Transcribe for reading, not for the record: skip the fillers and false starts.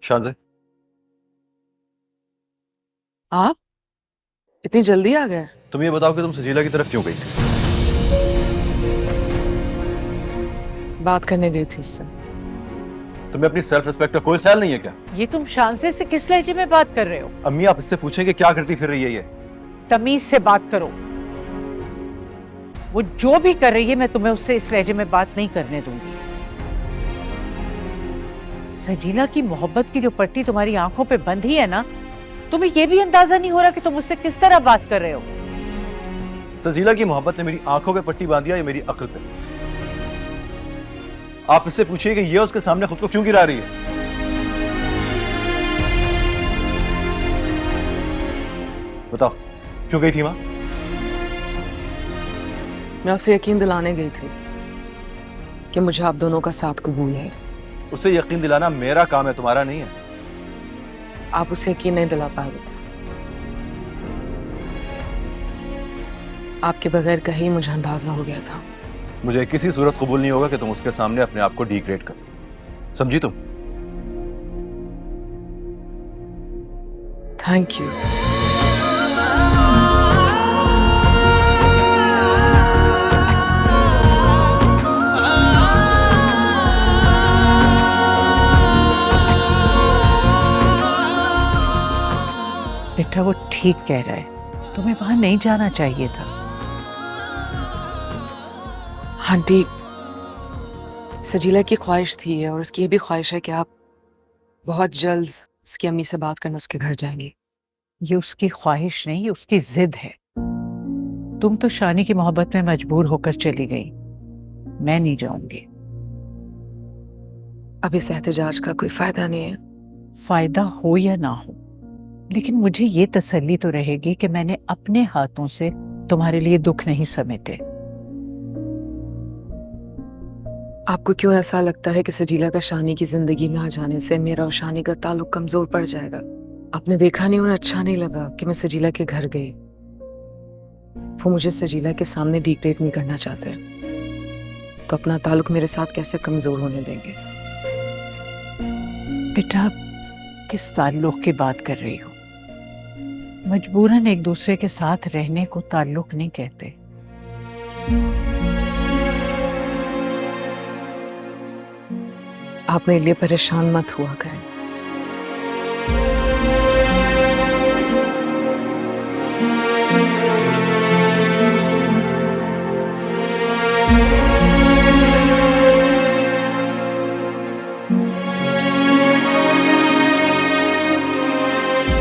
शाज़े, आप इतनी जल्दी आ गए? तुम ये बताओ कि तुम सजीला की तरफ क्यों गई थी? बात करने गई थी उससे। तुम्हें अपनी सेल्फ रिस्पेक्ट का कोई ख्याल नहीं है क्या? ये तुम शांसे से किस लहजे में बात कर रहे हो? अम्मी आप इससे पूछें कि क्या करती फिर रही है ये? तमीज से बात करो। वो जो भी कर रही है मैं तुम्हें उससे इस लहजे में बात नहीं करने दूंगी। सजीला की मोहब्बत की जो पट्टी तुम्हारी आंखों पे बंधी है ना, तुम्हें यह भी अंदाजा नहीं हो रहा कि तुम उससे किस तरह बात कर रहे हो। सजीला की मोहब्बत ने मेरी आंखों पे पट्टी बांधी है या मेरी अक्ल पे? आप इससे पूछिए कि ये उसके सामने खुद को क्यों गिरा रही है। बताओ क्यों गई थी वहां? मैं उसे यकीन दिलाने गई थी कि मुझे आप दोनों का साथ कबूल है। उसे यकीन दिलाना मेरा काम है, तुम्हारा नहीं है। आप उसे यकीन नहीं दिला पाए थे। आपके बगैर कहीं मुझे अंदाजा हो गया था। मुझे किसी सूरत कबूल नहीं होगा कि तुम उसके सामने अपने आप को डिग्रेड कर, समझी तुम? Thank you. बेटा वो ठीक कह रहा है, तुम्हें वहां नहीं जाना चाहिए था। आंटी, सजीला की ख्वाहिश थी और उसकी ये भी ख्वाहिश है कि आप बहुत जल्द उसकी अम्मी से बात करना उसके घर जाएंगी। ये उसकी ख्वाहिश नहीं, ये उसकी जिद है। तुम तो शानी की मोहब्बत में मजबूर होकर चली गई, मैं नहीं जाऊंगी। अब इस एहतजाज का कोई फायदा नहीं है। फायदा हो या ना हो, लेकिन मुझे ये तसल्ली तो रहेगी कि मैंने अपने हाथों से तुम्हारे लिए दुख नहीं समेटे। आपको क्यों ऐसा लगता है कि सजीला का शानी की जिंदगी में आ जाने से मेरा और शानी का ताल्लुक कमजोर पड़ जाएगा? आपने देखा नहीं, उन्हें अच्छा नहीं लगा कि मैं सजीला के घर गई। वो मुझे सजीला के सामने डिग्रेड नहीं करना चाहते, तो अपना ताल्लुक मेरे साथ कैसे कमजोर होने देंगे? बेटा किस ताल्लुक की बात कर रही हो? मजबूरन एक दूसरे के साथ रहने को ताल्लुक नहीं कहते। आप मेरे लिए परेशान मत हुआ करें।